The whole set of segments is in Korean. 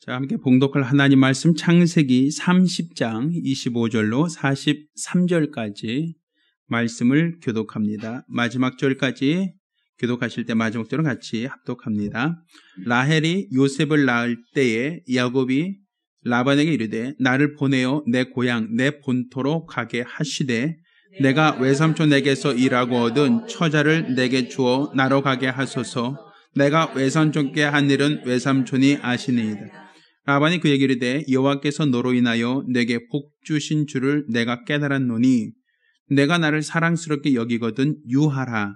자, 함께 봉독할 하나님 말씀 창세기 30장 25절로 43절까지 말씀을 교독합니다. 마지막 절까지 교독하실 때 마지막 절은 같이 합독합니다. 라헬이 요셉을 낳을 때에 야곱이 라반에게 이르되 나를 보내어 내 고향 내 본토로 가게 하시되 내가 외삼촌에게서 일하고 얻은 처자를 내게 주어 나로 가게 하소서. 내가 외삼촌께 한 일은 외삼촌이 아시니이다. 라반이 그에게 이르되 여호와께서 너로 인하여 내게 복 주신 줄을 내가 깨달았노니 내가 나를 사랑스럽게 여기거든 유하라.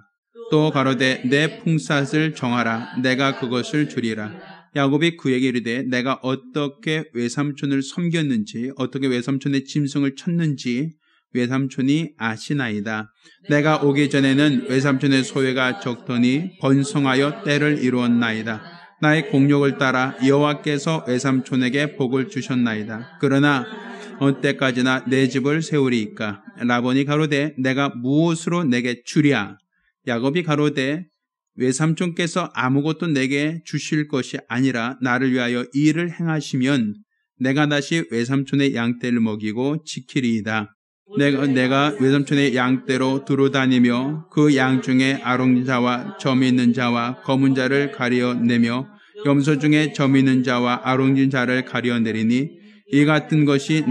또 가로되 내 품삯을 정하라. 내가 그것을 주리라. 야곱이 그에게 이르되 내가 어떻게 외삼촌을 섬겼는지 어떻게 외삼촌의 짐승을 쳤는지 외삼촌이 아시나이다. 내가 오기 전에는 외삼촌의 소외가 적더니 번성하여 때를 이루었나이다. 나의 공력을 따라 여호와께서 외삼촌에게 복을 주셨나이다. 그러나 언때까지나 내 집을 세우리이까? 라반이 가로되 내가 무엇으로 내게 주랴? 야곱이 가로되 외삼촌께서 아무것도 내게 주실 것이 아니라 나를 위하여 이 일을 행하시면 내가 다시 외삼촌의 양떼를 먹이고 지키리이다. 내가 외삼촌의 양떼로 두루다니며 그 양 중에 아롱자와 점 있는 자와 검은 자를 가려내며 염소 중에 점 있는 자와 아롱진 자를 가려내리니 이 같은 것이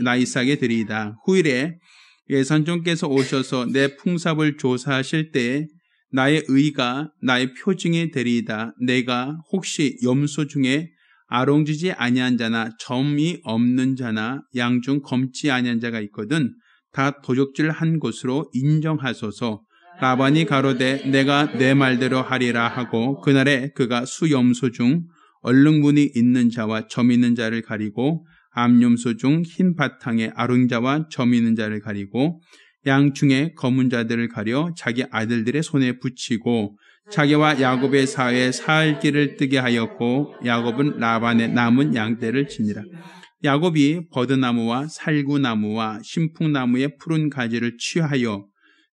나이삭에 드리이다. 후일에 외삼촌께서 오셔서 내 풍삽을 조사하실 때에 나의 의가 나의 표징이 되리이다. 내가 혹시 염소 중에 아롱지지 아니한 자나 점이 없는 자나 양 중 검지 아니한 자가 있거든 다 도적질한 것으로 인정하소서. 라반이 가로되 내가 내 말대로 하리라 하고 그날에 그가 수염소 중 얼룩무늬 있는 자와 점 있는 자를 가리고 암염소 중 흰 바탕에 아롱자와 점 있는 자를 가리고 양 중에 검은 자들을 가려 자기 아들들의 손에 붙이고 자기와 야곱의 사이에 사흘길을 뜨게 하였고 야곱은 라반의 남은 양떼를 치니라. 야곱이 버드나무와 살구나무와 신풍나무의 푸른 가지를 취하여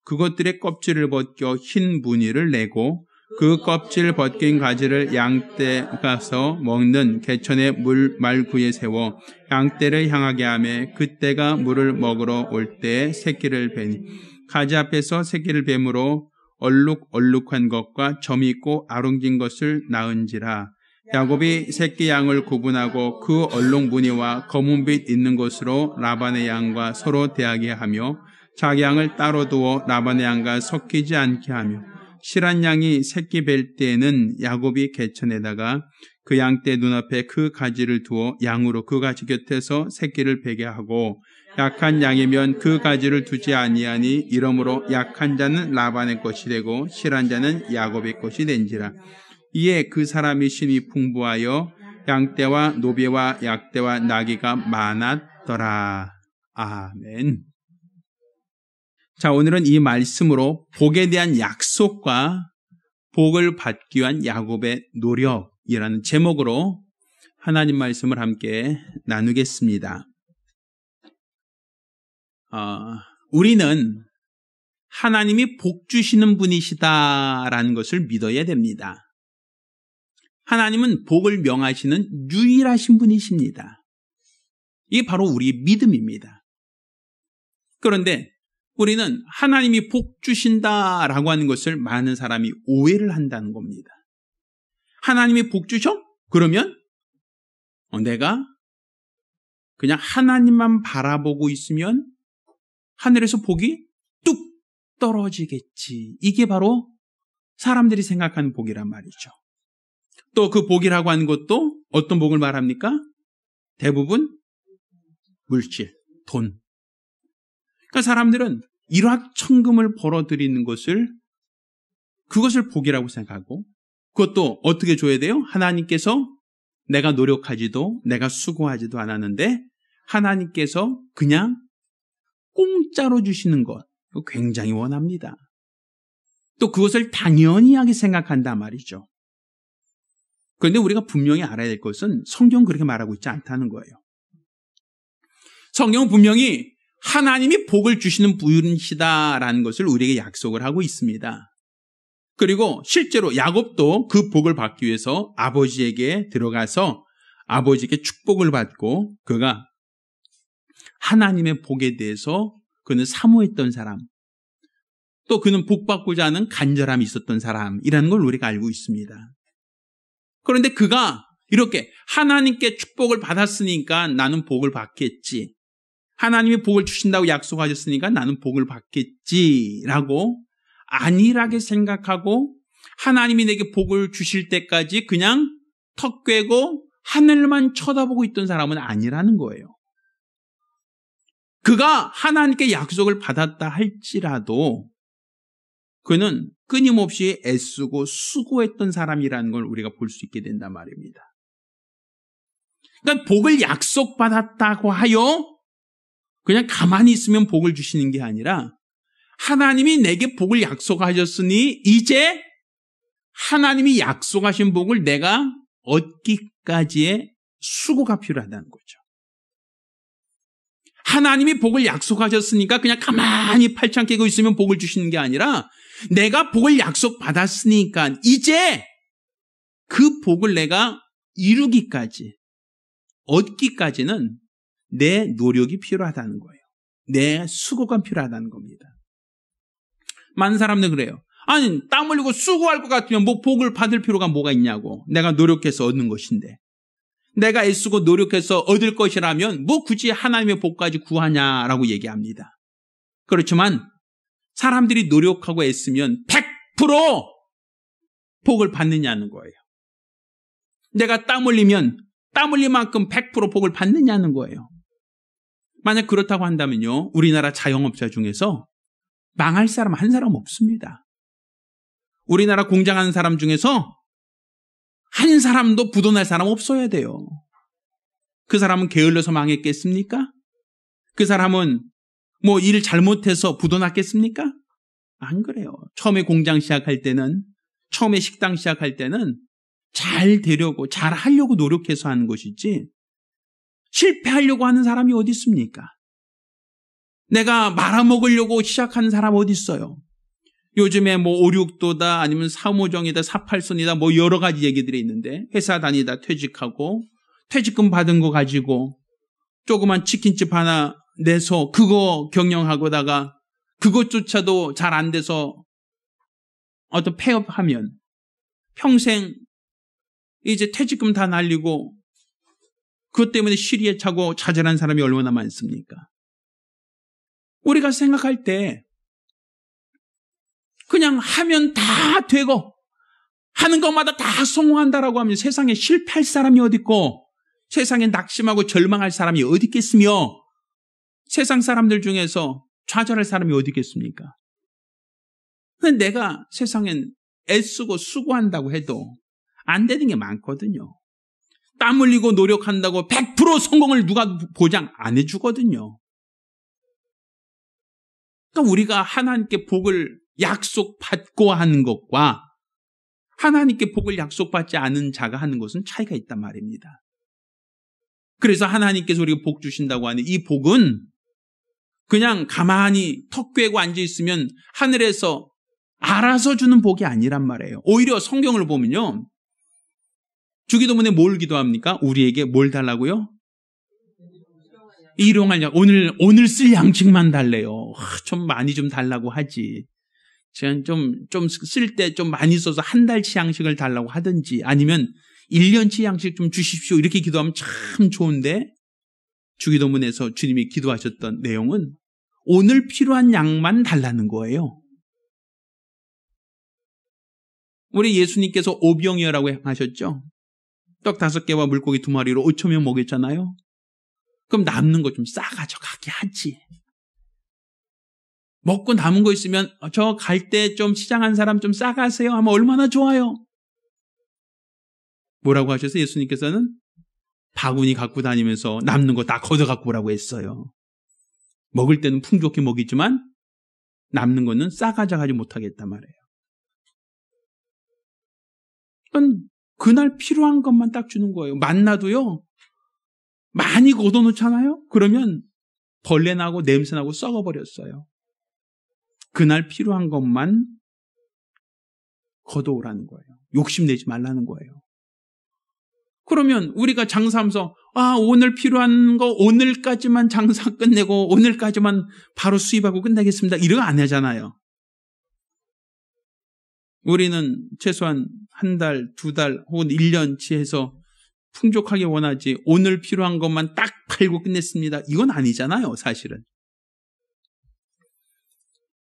그것들의 껍질을 벗겨 흰 무늬를 내고 그 껍질 벗긴 가지를 양떼가서 먹는 개천의 물 말구에 세워 양떼를 향하게 하며 그때가 물을 먹으러 올 때에 새끼를 베니 가지 앞에서 새끼를 뱀으로 얼룩얼룩한 것과 점 있고 아롱진 것을 낳은지라. 야곱이 새끼 양을 구분하고 그 얼룩 무늬와 검은빛 있는 것으로 라반의 양과 서로 대하게 하며 자기 양을 따로 두어 라반의 양과 섞이지 않게 하며 실한 양이 새끼 뵐 때에는 야곱이 개천에다가 그 양떼 눈앞에 그 가지를 두어 양으로 그 가지 곁에서 새끼를 베게 하고 약한 양이면 그 가지를 두지 아니하니 이러므로 약한 자는 라반의 것이 되고 실한 자는 야곱의 것이 된지라. 이에 그 사람이 심히 풍부하여 양떼와 노비와 약떼와 나귀가 많았더라. 아멘. 자, 오늘은 이 말씀으로 복에 대한 약속과 복을 받기 위한 야곱의 노력이라는 제목으로 하나님 말씀을 함께 나누겠습니다. 우리는 하나님이 복 주시는 분이시다라는 것을 믿어야 됩니다. 하나님은 복을 명하시는 유일하신 분이십니다. 이게 바로 우리의 믿음입니다. 그런데 우리는 하나님이 복 주신다라고 하는 것을 많은 사람이 오해를 한다는 겁니다. 하나님이 복 주셔? 그러면 내가 그냥 하나님만 바라보고 있으면 하늘에서 복이 뚝 떨어지겠지. 이게 바로 사람들이 생각하는 복이란 말이죠. 또 그 복이라고 하는 것도 어떤 복을 말합니까? 대부분 물질, 돈. 그러니까 사람들은 일확천금을 벌어들이는 그것을 복이라고 생각하고 그것도 어떻게 줘야 돼요? 하나님께서 내가 노력하지도 내가 수고하지도 않았는데 하나님께서 그냥 공짜로 주시는 것 굉장히 원합니다. 또 그것을 당연히하게 생각한단 말이죠. 그런데 우리가 분명히 알아야 될 것은 성경은 그렇게 말하고 있지 않다는 거예요. 성경은 분명히 하나님이 복을 주시는 분이시다라는 것을 우리에게 약속을 하고 있습니다. 그리고 실제로 야곱도 그 복을 받기 위해서 아버지에게 들어가서 아버지에게 축복을 받고 그가 하나님의 복에 대해서 그는 사모했던 사람, 또 그는 복받고자 하는 간절함이 있었던 사람이라는 걸 우리가 알고 있습니다. 그런데 그가 이렇게 하나님께 축복을 받았으니까 나는 복을 받겠지, 하나님이 복을 주신다고 약속하셨으니까 나는 복을 받겠지라고 안일하게 생각하고 하나님이 내게 복을 주실 때까지 그냥 턱 꿰고 하늘만 쳐다보고 있던 사람은 아니라는 거예요. 그가 하나님께 약속을 받았다 할지라도 그는 끊임없이 애쓰고 수고했던 사람이라는 걸 우리가 볼 수 있게 된단 말입니다. 그러니까 복을 약속받았다고 하여 그냥 가만히 있으면 복을 주시는 게 아니라 하나님이 내게 복을 약속하셨으니 이제 하나님이 약속하신 복을 내가 얻기까지의 수고가 필요하다는 거죠. 하나님이 복을 약속하셨으니까 그냥 가만히 팔짱 끼고 있으면 복을 주시는 게 아니라 내가 복을 약속받았으니까 이제 그 복을 내가 이루기까지, 얻기까지는 내 노력이 필요하다는 거예요. 내 수고가 필요하다는 겁니다. 많은 사람들은 그래요. 아니, 땀 흘리고 수고할 것 같으면 뭐 복을 받을 필요가 뭐가 있냐고. 내가 노력해서 얻는 것인데. 내가 애쓰고 노력해서 얻을 것이라면 뭐 굳이 하나님의 복까지 구하냐라고 얘기합니다. 그렇지만 사람들이 노력하고 애쓰면 100% 복을 받느냐는 거예요. 내가 땀 흘리면 땀 흘린 만큼 100% 복을 받느냐는 거예요. 만약 그렇다고 한다면요, 우리나라 자영업자 중에서 망할 사람 한 사람 없습니다. 우리나라 공장하는 사람 중에서 한 사람도 부도날 사람 없어야 돼요. 그 사람은 게을러서 망했겠습니까? 그 사람은 뭐 일 잘못해서 부도났겠습니까? 안 그래요. 처음에 공장 시작할 때는, 처음에 식당 시작할 때는 잘 되려고, 잘 하려고 노력해서 하는 것이지 실패하려고 하는 사람이 어디 있습니까? 내가 말아먹으려고 시작하는 사람 어디 있어요? 요즘에 뭐 5, 6도다 아니면 3호정이다 4,8선이다 뭐 여러 가지 얘기들이 있는데 회사 다니다 퇴직하고 퇴직금 받은 거 가지고 조그만 치킨집 하나 내서 그거 경영하고다가 그것조차도 잘 안 돼서 어떤 폐업하면 평생 이제 퇴직금 다 날리고 그것 때문에 시리에 차고 좌절한 사람이 얼마나 많습니까? 우리가 생각할 때 그냥 하면 다 되고 하는 것마다 다 성공한다라고 하면 세상에 실패할 사람이 어디 있고 세상에 낙심하고 절망할 사람이 어디 있겠으며 세상 사람들 중에서 좌절할 사람이 어디 있겠습니까? 근데 내가 세상엔 애쓰고 수고한다고 해도 안 되는 게 많거든요. 땀 흘리고 노력한다고 100% 성공을 누가 보장 안 해주거든요. 그러니까 우리가 하나님께 복을 약속받고 하는 것과 하나님께 복을 약속받지 않은 자가 하는 것은 차이가 있단 말입니다. 그래서 하나님께서 우리가 복 주신다고 하는 이 복은 그냥 가만히 턱 꿰고 앉아있으면 하늘에서 알아서 주는 복이 아니란 말이에요. 오히려 성경을 보면요, 주기도문에 뭘 기도합니까? 우리에게 뭘 달라고요? 일용할 양, 오늘 쓸 양식만 달래요. 좀 많이 좀 달라고 하지. 제가 좀 쓸 때 좀 많이 써서 한 달치 양식을 달라고 하든지 아니면 1년치 양식 좀 주십시오. 이렇게 기도하면 참 좋은데 주기도문에서 주님이 기도하셨던 내용은 오늘 필요한 양만 달라는 거예요. 우리 예수님께서 오병이어라고 하셨죠? 떡 5개와 물고기 2마리로 5,000명 먹였잖아요. 그럼 남는 거 좀 싸가져 가게 하지. 먹고 남은 거 있으면 저 갈 때 좀 시장한 사람 좀 싸가세요 하면 얼마나 좋아요. 뭐라고 하셨어요? 예수님께서는 바구니 갖고 다니면서 남는 거 다 걷어 갖고 오라고 했어요. 먹을 때는 풍족히 먹이지만 남는 거는 싸가져 가지 못하겠단 말이에요. 그건 그날 필요한 것만 딱 주는 거예요. 만나도요, 많이 걷어놓잖아요? 그러면 벌레 나고 냄새 나고 썩어버렸어요. 그날 필요한 것만 거둬오라는 거예요. 욕심내지 말라는 거예요. 그러면 우리가 장사하면서 오늘 필요한 거 오늘까지만 장사 끝내고 오늘까지만 바로 수입하고 끝내겠습니다. 이러고 안 하잖아요. 우리는 최소한 한 달, 두 달 혹은 1년치 해서 풍족하게 원하지 오늘 필요한 것만 딱 팔고 끝냈습니다. 이건 아니잖아요, 사실은.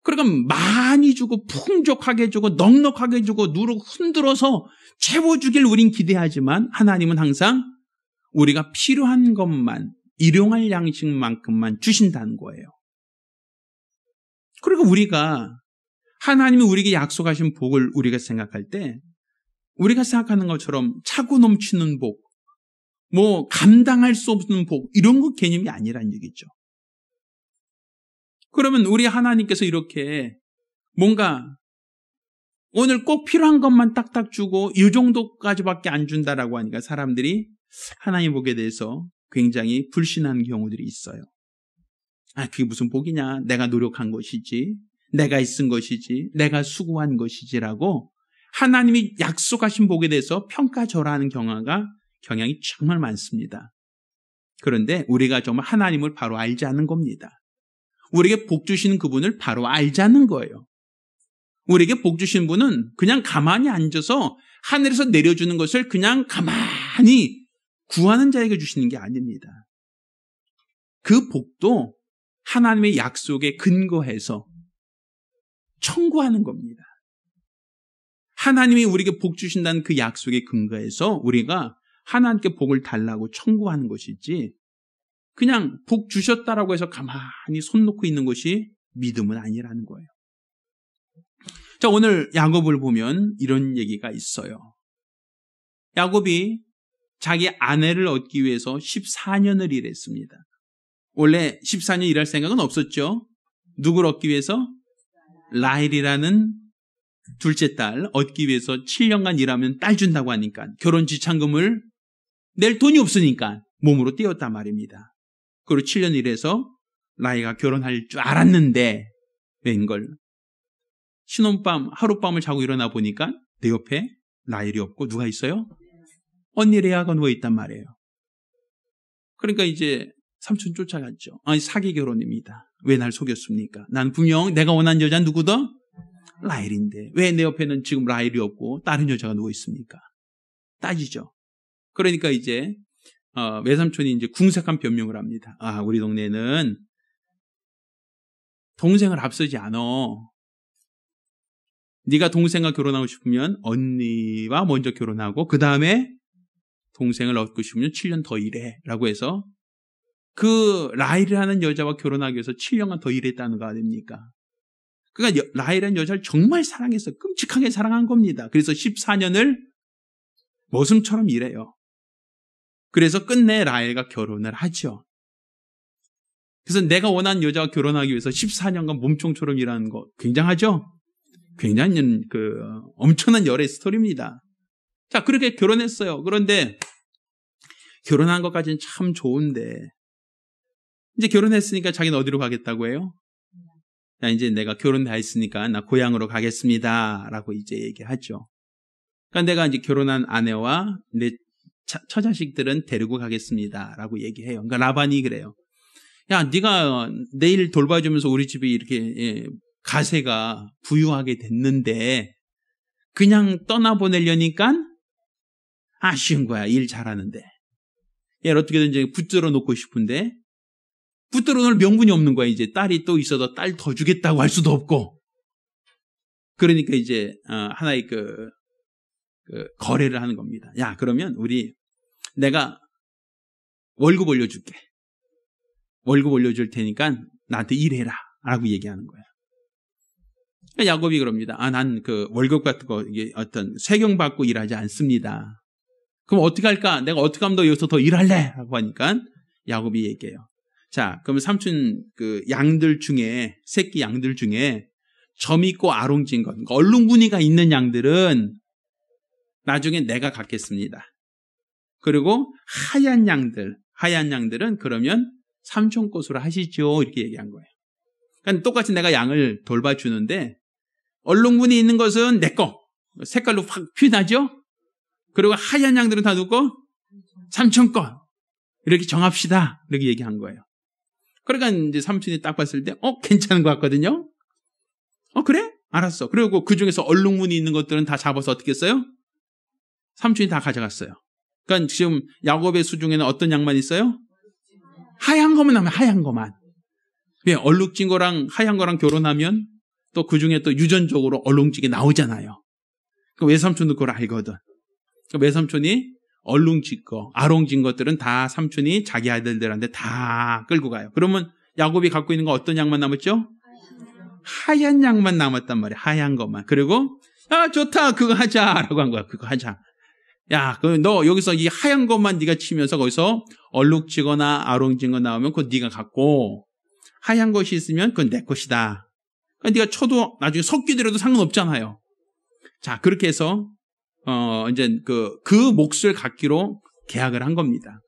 그러니까 많이 주고 풍족하게 주고 넉넉하게 주고 누르고 흔들어서 채워주길 우린 기대하지만 하나님은 항상 우리가 필요한 것만 일용할 양식만큼만 주신다는 거예요. 그리고 우리가 하나님이 우리에게 약속하신 복을 우리가 생각할 때 우리가 생각하는 것처럼 차고 넘치는 복, 감당할 수 없는 복 이런 거 개념이 아니란 얘기죠. 그러면 우리 하나님께서 이렇게 뭔가 오늘 꼭 필요한 것만 딱딱 주고 이 정도까지밖에 안 준다라고 하니까 사람들이 하나님 복에 대해서 굉장히 불신하는 경우들이 있어요. 그게 무슨 복이냐? 내가 노력한 것이지, 내가 있은 것이지, 내가 수고한 것이지라고 하나님이 약속하신 복에 대해서 평가절하하는 경향이 정말 많습니다. 그런데 우리가 정말 하나님을 바로 알지 않는 겁니다. 우리에게 복 주시는 그분을 바로 알자는 거예요. 우리에게 복 주신 분은 그냥 가만히 앉아서 하늘에서 내려주는 것을 그냥 가만히 구하는 자에게 주시는 게 아닙니다. 그 복도 하나님의 약속에 근거해서 청구하는 겁니다. 하나님이 우리에게 복 주신다는 그 약속에 근거해서 우리가 하나님께 복을 달라고 청구하는 것이지 그냥 복 주셨다라고 해서 가만히 손 놓고 있는 것이 믿음은 아니라는 거예요. 자, 오늘 야곱을 보면 이런 얘기가 있어요. 야곱이 자기 아내를 얻기 위해서 14년을 일했습니다. 원래 14년 일할 생각은 없었죠. 누구를 얻기 위해서? 라헬이라는 둘째 딸 얻기 위해서 7년간 일하면 딸 준다고 하니까 결혼 지참금을 낼 돈이 없으니까 몸으로 떼었단 말입니다. 그리고 7년 일해서 라헬과 결혼할 줄 알았는데 웬걸 신혼밤 하룻밤을 자고 일어나 보니까 내 옆에 라헬이 없고 누가 있어요? 언니 레아가 누워있단 말이에요. 그러니까 이제 삼촌 쫓아갔죠. 사기 결혼입니다. 왜 날 속였습니까? 난 분명 내가 원하는 여자는 누구더? 라헬인데 왜 내 옆에는 지금 라헬이 없고 다른 여자가 누워있습니까? 따지죠. 그러니까 이제 외삼촌이 이제 궁색한 변명을 합니다. 우리 동네는 동생을 앞서지 않어. 네가 동생과 결혼하고 싶으면 언니와 먼저 결혼하고 그 다음에 동생을 얻고 싶으면 7년 더 일해 라고 해서 그 라헬이라는 여자와 결혼하기 위해서 7년간 더 일했다는 거 아닙니까? 그러니까 라헬이라는 여자를 정말 사랑해서 끔찍하게 사랑한 겁니다. 그래서 14년을 머슴처럼 일해요. 그래서 끝내 라헬과 결혼을 하죠. 그래서 내가 원하는 여자와 결혼하기 위해서 14년간 몸종처럼 일하는 거 굉장하죠? 굉장히 엄청난 열애 스토리입니다. 자, 그렇게 결혼했어요. 그런데 결혼한 것까지는 참 좋은데 이제 결혼했으니까 자기는 어디로 가겠다고 해요? 이제 내가 결혼 다 했으니까 나 고향으로 가겠습니다 라고 이제 얘기하죠. 그러니까 내가 이제 결혼한 아내와 내 처자식들은 데리고 가겠습니다 라고 얘기해요. 그러니까 라반이 그래요. 야, 네가 내일 돌봐주면서 우리 집이 이렇게 가세가 부유하게 됐는데 그냥 떠나보내려니까 아쉬운 거야. 일 잘하는데. 얘를 어떻게든지 붙들어 놓고 싶은데 붙들어 놓을 명분이 없는 거야. 이제 딸이 또 있어도 딸 더 주겠다고 할 수도 없고. 그러니까 이제 하나의 거래를 하는 겁니다. 야, 그러면 내가 월급 올려줄게. 월급 올려줄 테니까 나한테 일해라 라고 얘기하는 거예요. 그러니까 야곱이 그럽니다. 난 월급 같은 거 이게 어떤 세경 받고 일하지 않습니다. 그럼 어떻게 할까? 내가 어떻게 하면 여기서 더 일할래? 라고 하니까 야곱이 얘기해요. 자, 그러면 삼촌 양들 중에 새끼 양들 중에 점 있고 아롱진 것, 그러니까 얼룩무늬가 있는 양들은 나중에 내가 갖겠습니다. 그리고 하얀 양들은 그러면 삼촌 것으로 하시죠. 이렇게 얘기한 거예요. 그러니까 똑같이 내가 양을 돌봐주는데 얼룩무늬 있는 것은 내 거, 색깔로 확 표현하죠? 그리고 하얀 양들은 다 누구? 삼촌 것. 이렇게 정합시다. 이렇게 얘기한 거예요. 그러니까 이제 삼촌이 딱 봤을 때, 괜찮은 것 같거든요? 그래? 알았어. 그리고 그 중에서 얼룩무늬 있는 것들은 다 잡아서 어떻게 했어요? 삼촌이 다 가져갔어요. 그러니까 지금 야곱의 수중에는 어떤 양만 있어요? 하얀 거만 나면 하얀 거만. 왜? 얼룩진 거랑 하얀 거랑 결혼하면 또 그 중에 또 유전적으로 얼룩진 게 나오잖아요. 그 외삼촌도 그걸 알거든. 그 외삼촌이 얼룩진 거, 아롱진 것들은 다 삼촌이 자기 아들들한테 다 끌고 가요. 그러면 야곱이 갖고 있는 거 어떤 양만 남았죠? 하얀 양만 남았단 말이야. 하얀 것만. 그리고 좋다. 그거 하자라고 한 거야. 그거 하자. 야, 너 여기서 이 하얀 것만 네가 치면서 거기서 얼룩지거나 아롱진 거 나오면 그거 네가 갖고 하얀 것이 있으면 그건 내 것이다. 그러니까 네가 쳐도 나중에 섞이더라도 상관없잖아요. 자, 그렇게 해서 이제 그 몫을 갖기로 계약을 한 겁니다.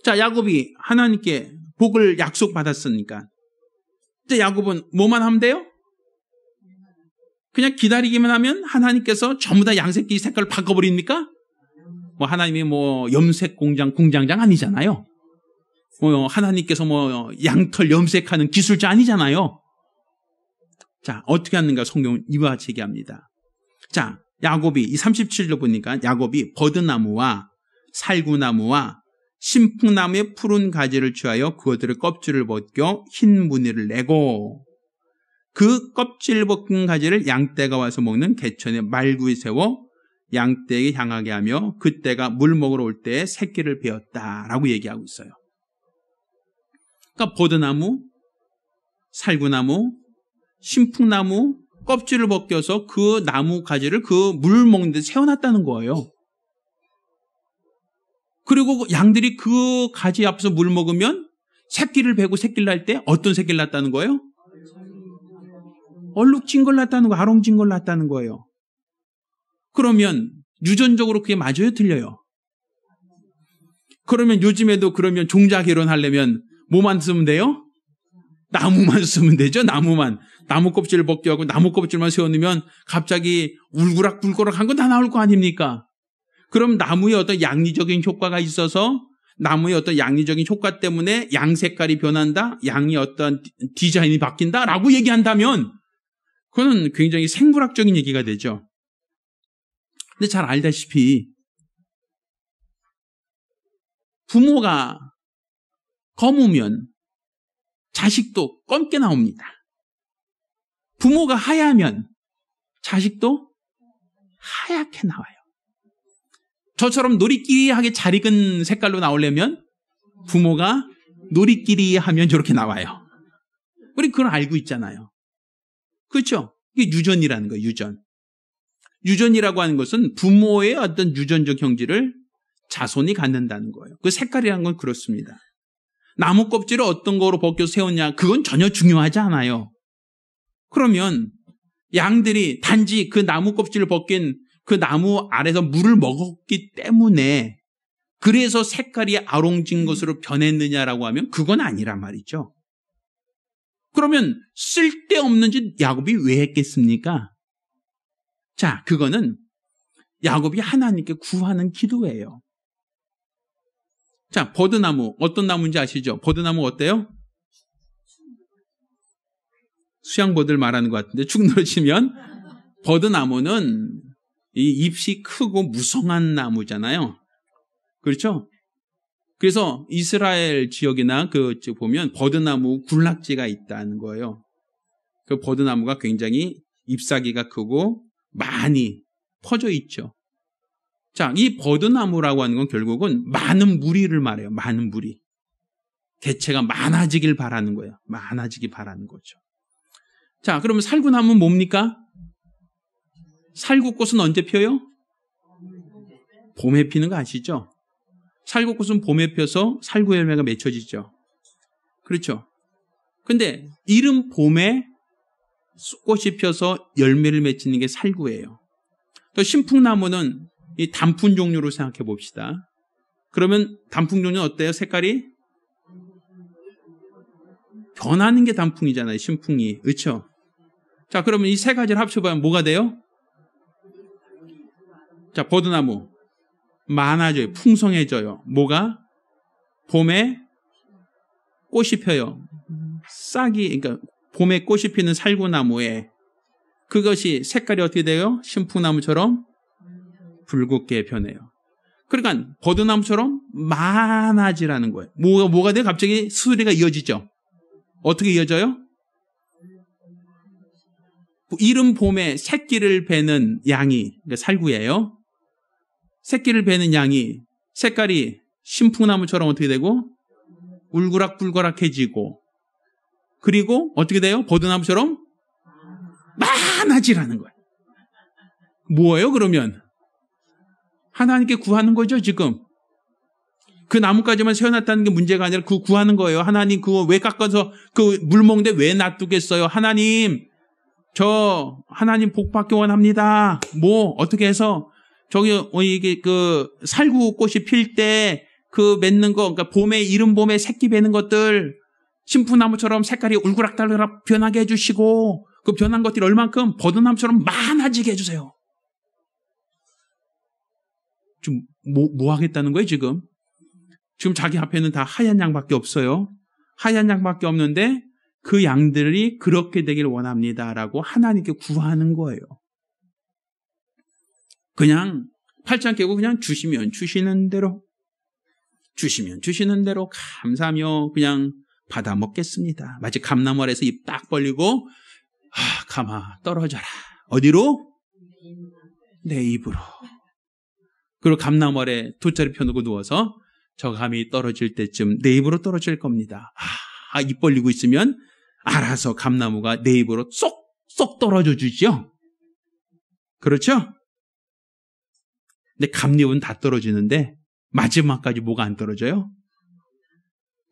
자, 야곱이 하나님께 복을 약속받았으니까 이제 야곱은 뭐만 하면 돼요? 그냥 기다리기만 하면 하나님께서 전부 다 양새끼 색깔을 바꿔버립니까? 하나님이 염색 공장장 아니잖아요. 하나님께서 양털 염색하는 기술자 아니잖아요. 자, 어떻게 하는가 성경은 이와 같이 얘기합니다. 자, 야곱이 이 37절 보니까 야곱이 버드나무와 살구나무와 신풍나무의 푸른 가지를 취하여 그것들의 껍질을 벗겨 흰 무늬를 내고 그 껍질 벗긴 가지를 양떼가 와서 먹는 개천의 말구에 세워 양떼에게 향하게 하며 그떼가 물 먹으러 올 때에 새끼를 베었다라고 얘기하고 있어요. 그러니까 버드나무, 살구나무, 신풍나무 껍질을 벗겨서 그 나무 가지를 그 물 먹는 데 세워놨다는 거예요. 그리고 양들이 그 가지 앞에서 물 먹으면 새끼를 베고 새끼를 낳을 때 어떤 새끼를 낳았다는 거예요? 얼룩진 걸 낳았다는 거예요. 아롱진 걸 낳았다는 거예요. 그러면 유전적으로 그게 맞아요? 틀려요? 그러면 요즘에도 그러면 종자 결혼하려면 뭐만 쓰면 돼요? 나무만 쓰면 되죠? 나무만. 나무 껍질을 벗겨하고 나무 껍질만 세워놓으면 갑자기 울그락불그락한 건 다 나올 거 아닙니까? 그럼 나무의 어떤 양리적인 효과가 있어서 나무의 어떤 양리적인 효과 때문에 양 색깔이 변한다? 양이 어떤 디자인이 바뀐다라고 얘기한다면 그거는 굉장히 생물학적인 얘기가 되죠. 근데 잘 알다시피 부모가 검으면 자식도 검게 나옵니다. 부모가 하얗면 자식도 하얗게 나와요. 저처럼 노리끼리하게 잘 익은 색깔로 나오려면 부모가 노리끼리하면 저렇게 나와요. 우리 그걸 알고 있잖아요. 그렇죠? 이게 유전이라는 거예요. 유전. 유전이라고 하는 것은 부모의 어떤 유전적 형질을 자손이 갖는다는 거예요. 그 색깔이라는 건 그렇습니다. 나무 껍질을 어떤 거로 벗겨서 세웠냐 그건 전혀 중요하지 않아요. 그러면 양들이 단지 그 나무 껍질을 벗긴 그 나무 아래서 물을 먹었기 때문에 그래서 색깔이 아롱진 것으로 변했느냐라고 하면 그건 아니란 말이죠. 그러면 쓸데없는 짓 야곱이 왜 했겠습니까? 자, 그거는 야곱이 하나님께 구하는 기도예요. 자, 버드나무 어떤 나무인지 아시죠? 버드나무 어때요? 수양버들 말하는 것 같은데 축 늘어지면 버드나무는 이 잎이 크고 무성한 나무잖아요. 그렇죠? 그래서 이스라엘 지역이나 그 보면 버드나무 군락지가 있다는 거예요. 그 버드나무가 굉장히 잎사귀가 크고 많이 퍼져 있죠. 자, 이 버드나무라고 하는 건 결국은 많은 무리를 말해요. 많은 무리. 개체가 많아지길 바라는 거예요. 많아지길 바라는 거죠. 자, 그러면 살구나무는 뭡니까? 살구꽃은 언제 펴요? 봄에 피는 거 아시죠? 살구꽃은 봄에 펴서 살구 열매가 맺혀지죠. 그렇죠? 근데 이른 봄에 꽃이 펴서 열매를 맺히는 게 살구예요. 또 신풍나무는 이 단풍 종류로 생각해 봅시다. 그러면 단풍 종류는 어때요? 색깔이? 변하는 게 단풍이잖아요. 신풍이. 그렇죠? 자, 그러면 이 세 가지를 합쳐보면 뭐가 돼요? 자, 버드나무 많아져요. 풍성해져요. 뭐가? 봄에 꽃이 펴요. 싹이, 그러니까 봄에 꽃이 피는 살구나무에 그것이 색깔이 어떻게 돼요? 신풍나무처럼 붉게 변해요. 그러니까 버드나무처럼 많아지라는 거예요. 뭐가 돼요? 갑자기 수리가 이어지죠. 어떻게 이어져요? 이른 봄에 새끼를 베는 양이, 그러니까 살구예요. 새끼를 베는 양이 색깔이 신풍나무처럼 어떻게 되고 울그락불그락해지고, 그리고 어떻게 돼요? 버드나무처럼 많아지라는 거예요. 뭐예요 그러면? 하나님께 구하는 거죠 지금. 그 나무까지만 세워놨다는 게 문제가 아니라 그 구하는 거예요. 하나님 그거 왜 깎아서 그 물먹는데 왜 놔두겠어요? 하나님 하나님 복 받기 원합니다. 뭐 어떻게 해서 이게 그 살구꽃이 필 때 그 맺는 거, 그러니까 이른 봄에 새끼 베는 것들 신풍나무처럼 색깔이 울그락달그락 변하게 해주시고, 그 변한 것들이 얼만큼 버드나무처럼 많아지게 해주세요. 좀 뭐 하겠다는 거예요 지금? 지금 자기 앞에는 다 하얀 양밖에 없어요. 하얀 양밖에 없는데 그 양들이 그렇게 되길 원합니다라고 하나님께 구하는 거예요. 그냥 팔짱 끼고 그냥 주시면 주시는 대로, 주시면 주시는 대로 감사하며 그냥 받아 먹겠습니다. 마치 감나무 아래서 입 딱 벌리고 감아 떨어져라. 어디로? 내 입으로. 그리고 감나무 아래 돗자리 펴놓고 누워서 저 감이 떨어질 때쯤 내 입으로 떨어질 겁니다. 입 벌리고 있으면 알아서 감나무가 내 입으로 쏙쏙 떨어져 주죠. 그렇죠? 근데 감잎은 다 떨어지는데 마지막까지 뭐가 안 떨어져요?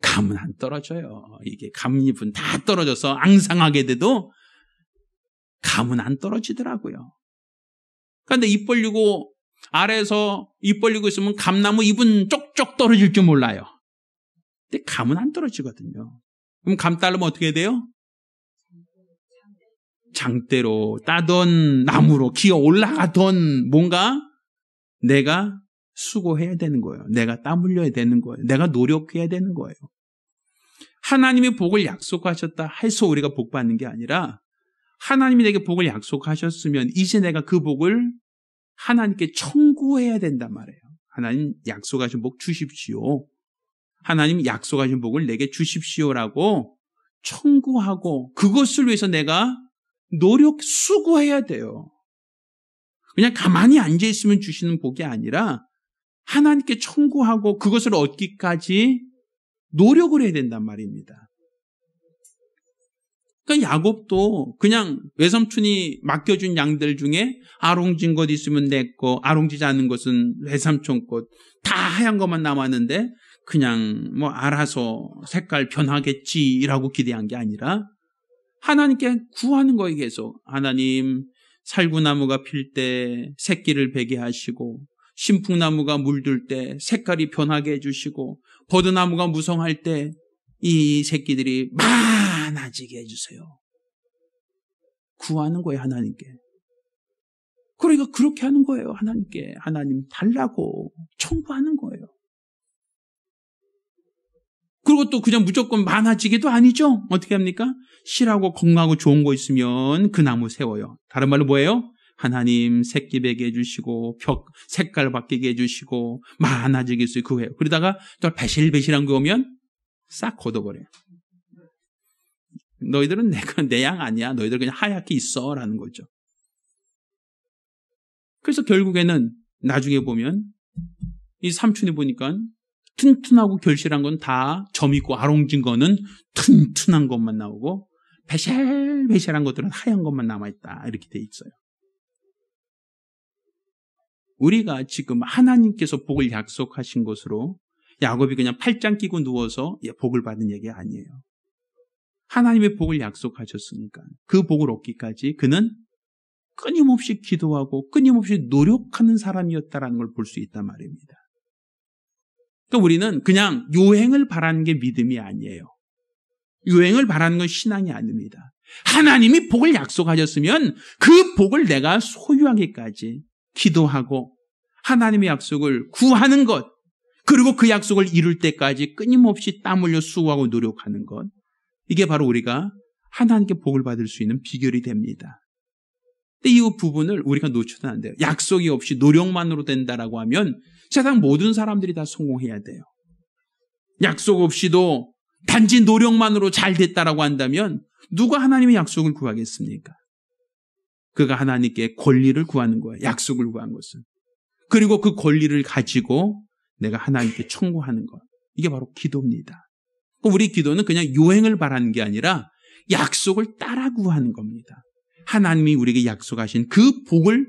감은 안 떨어져요. 이게 감잎은 다 떨어져서 앙상하게 돼도 감은 안 떨어지더라고요. 그런데 입 벌리고 아래에서 입 벌리고 있으면 감나무 잎은 쪽쪽 떨어질 줄 몰라요. 근데 감은 안 떨어지거든요. 그럼 감 따르면 어떻게 돼요? 장대로 따던 나무로 기어 올라가던 뭔가 내가 수고해야 되는 거예요. 내가 땀 흘려야 되는 거예요. 내가 노력해야 되는 거예요. 하나님이 복을 약속하셨다 해서 우리가 복 받는 게 아니라 하나님이 내게 복을 약속하셨으면 이제 내가 그 복을 하나님께 청구해야 된단 말이에요. 하나님 약속하신 복 주십시오. 하나님 약속하신 복을 내게 주십시오라고 청구하고 그것을 위해서 내가 수고해야 돼요. 그냥 가만히 앉아있으면 주시는 복이 아니라 하나님께 청구하고 그것을 얻기까지 노력을 해야 된단 말입니다. 그러니까 야곱도 그냥 외삼촌이 맡겨준 양들 중에 아롱진 것 있으면 내 거, 아롱지지 않은 것은 외삼촌 것, 다 하얀 것만 남았는데 그냥 뭐 알아서 색깔 변하겠지라고 기대한 게 아니라 하나님께 구하는 거예요. 계속 하나님 살구나무가 필 때 새끼를 베게 하시고 신풍나무가 물들 때 색깔이 변하게 해주시고 버드나무가 무성할 때 이 새끼들이 많아지게 해주세요. 구하는 거예요. 하나님께. 그러니까 그렇게 하는 거예요. 하나님께. 하나님 달라고 청구하는 거예요. 그리고 또 그냥 무조건 많아지기도 아니죠. 어떻게 합니까? 실하고 건강하고 좋은 거 있으면 그 나무 세워요. 다른 말로 뭐예요? 하나님 새끼 베게 해주시고 색깔 바뀌게 해주시고 많아지게 해주시고 그거예요. 그러다가 또 배실배실한 거 오면 싹 걷어버려요. 너희들은 내 양 아니야. 너희들 그냥 하얗게 있어 라는 거죠. 그래서 결국에는 나중에 보면 이 삼촌이 보니까 튼튼하고 결실한 건 다 점 있고 아롱진 거는 튼튼한 것만 나오고 배실배실한 것들은 하얀 것만 남아있다. 이렇게 돼 있어요. 우리가 지금 하나님께서 복을 약속하신 것으로 야곱이 그냥 팔짱 끼고 누워서 복을 받은 얘기가 아니에요. 하나님의 복을 약속하셨으니까 그 복을 얻기까지 그는 끊임없이 기도하고 끊임없이 노력하는 사람이었다는 걸 볼 수 있단 말입니다. 그러니까 우리는 그냥 요행을 바라는 게 믿음이 아니에요. 요행을 바라는 건 신앙이 아닙니다. 하나님이 복을 약속하셨으면 그 복을 내가 소유하기까지 기도하고 하나님의 약속을 구하는 것, 그리고 그 약속을 이룰 때까지 끊임없이 땀 흘려 수고하고 노력하는 것, 이게 바로 우리가 하나님께 복을 받을 수 있는 비결이 됩니다. 근데 이 부분을 우리가 놓쳐서는 안 돼요. 약속이 없이 노력만으로 된다라고 하면 세상 모든 사람들이 다 성공해야 돼요. 약속 없이도 단지 노력만으로 잘 됐다라고 한다면 누가 하나님의 약속을 구하겠습니까? 그가 하나님께 권리를 구하는 거예요. 약속을 구한 것은. 그리고 그 권리를 가지고 내가 하나님께 청구하는 것. 이게 바로 기도입니다. 우리 기도는 그냥 요행을 바라는 게 아니라 약속을 따라 구하는 겁니다. 하나님이 우리에게 약속하신 그 복을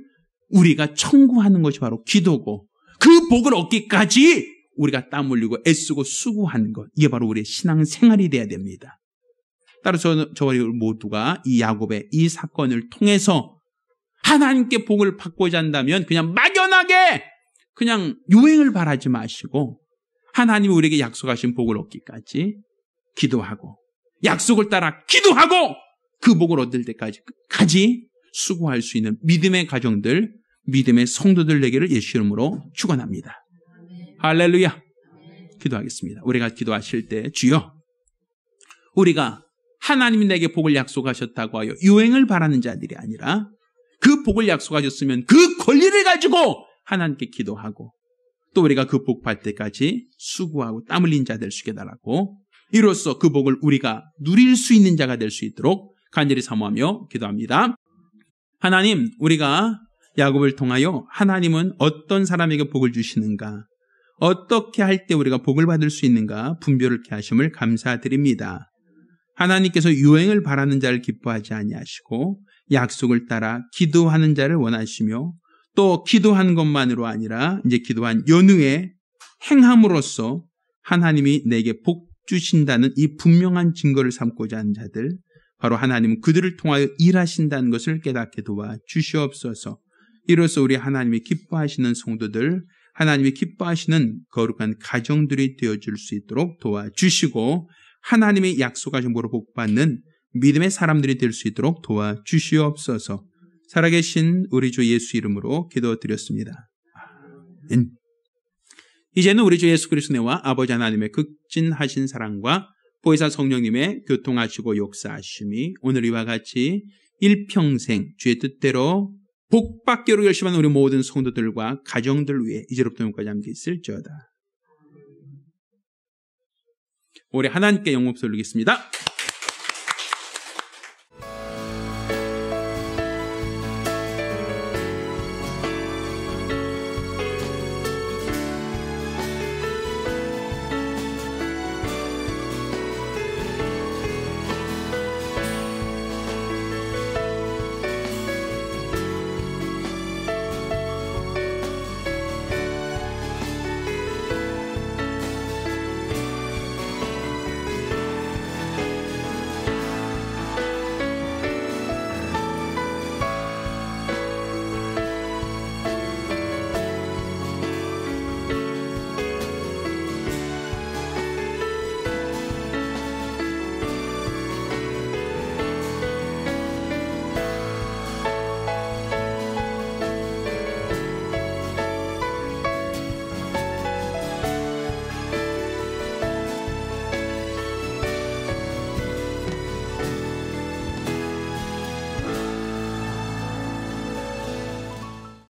우리가 청구하는 것이 바로 기도고, 그 복을 얻기까지 우리가 땀 흘리고 애쓰고 수고하는 것, 이게 바로 우리의 신앙생활이 돼야 됩니다. 따라서 저와 모두가 이 야곱의 이 사건을 통해서 하나님께 복을 받고자 한다면 그냥 막연하게 그냥 요행을 바라지 마시고 하나님이 우리에게 약속하신 복을 얻기까지 기도하고, 약속을 따라 기도하고 그 복을 얻을 때까지 수고할 수 있는 믿음의 가정들, 믿음의 성도들 되기를 예수 이름으로 축원합니다. 할렐루야. 기도하겠습니다. 우리가 기도하실 때 주여, 우리가 하나님이 내게 복을 약속하셨다고 하여 유행을 바라는 자들이 아니라 그 복을 약속하셨으면 그 권리를 가지고 하나님께 기도하고 또 우리가 그 복 받을 때까지 수고하고 땀 흘린 자 될 수 있게 달라고, 이로써 그 복을 우리가 누릴 수 있는 자가 될 수 있도록 간절히 사모하며 기도합니다. 하나님, 우리가 야곱을 통하여 하나님은 어떤 사람에게 복을 주시는가, 어떻게 할 때 우리가 복을 받을 수 있는가 분별을 이렇게 하심을 감사드립니다. 하나님께서 유행을 바라는 자를 기뻐하지 아니하시고 약속을 따라 기도하는 자를 원하시며, 또 기도한 것만으로 아니라 이제 기도한 연후에 행함으로써 하나님이 내게 복 주신다는 이 분명한 증거를 삼고자 하는 자들, 바로 하나님은 그들을 통하여 일하신다는 것을 깨닫게 도와 주시옵소서. 이로써 우리 하나님이 기뻐하시는 성도들, 하나님이 기뻐하시는 거룩한 가정들이 되어줄 수 있도록 도와주시고, 하나님의 약속하신 복으로 복받는 믿음의 사람들이 될 수 있도록 도와주시옵소서. 살아계신 우리 주 예수 이름으로 기도드렸습니다. 아멘. 이제는 우리 주 예수 그리스도와 아버지 하나님의 극진하신 사랑과 보혜사 성령님의 교통하시고 역사하심이 오늘 이와 같이 일평생 주의 뜻대로 복받기로 열심한 우리 모든 성도들과 가정들 위해 이제로부터 영원까지 함께 있을지어다. 올해 하나님께 영광 돌리겠습니다.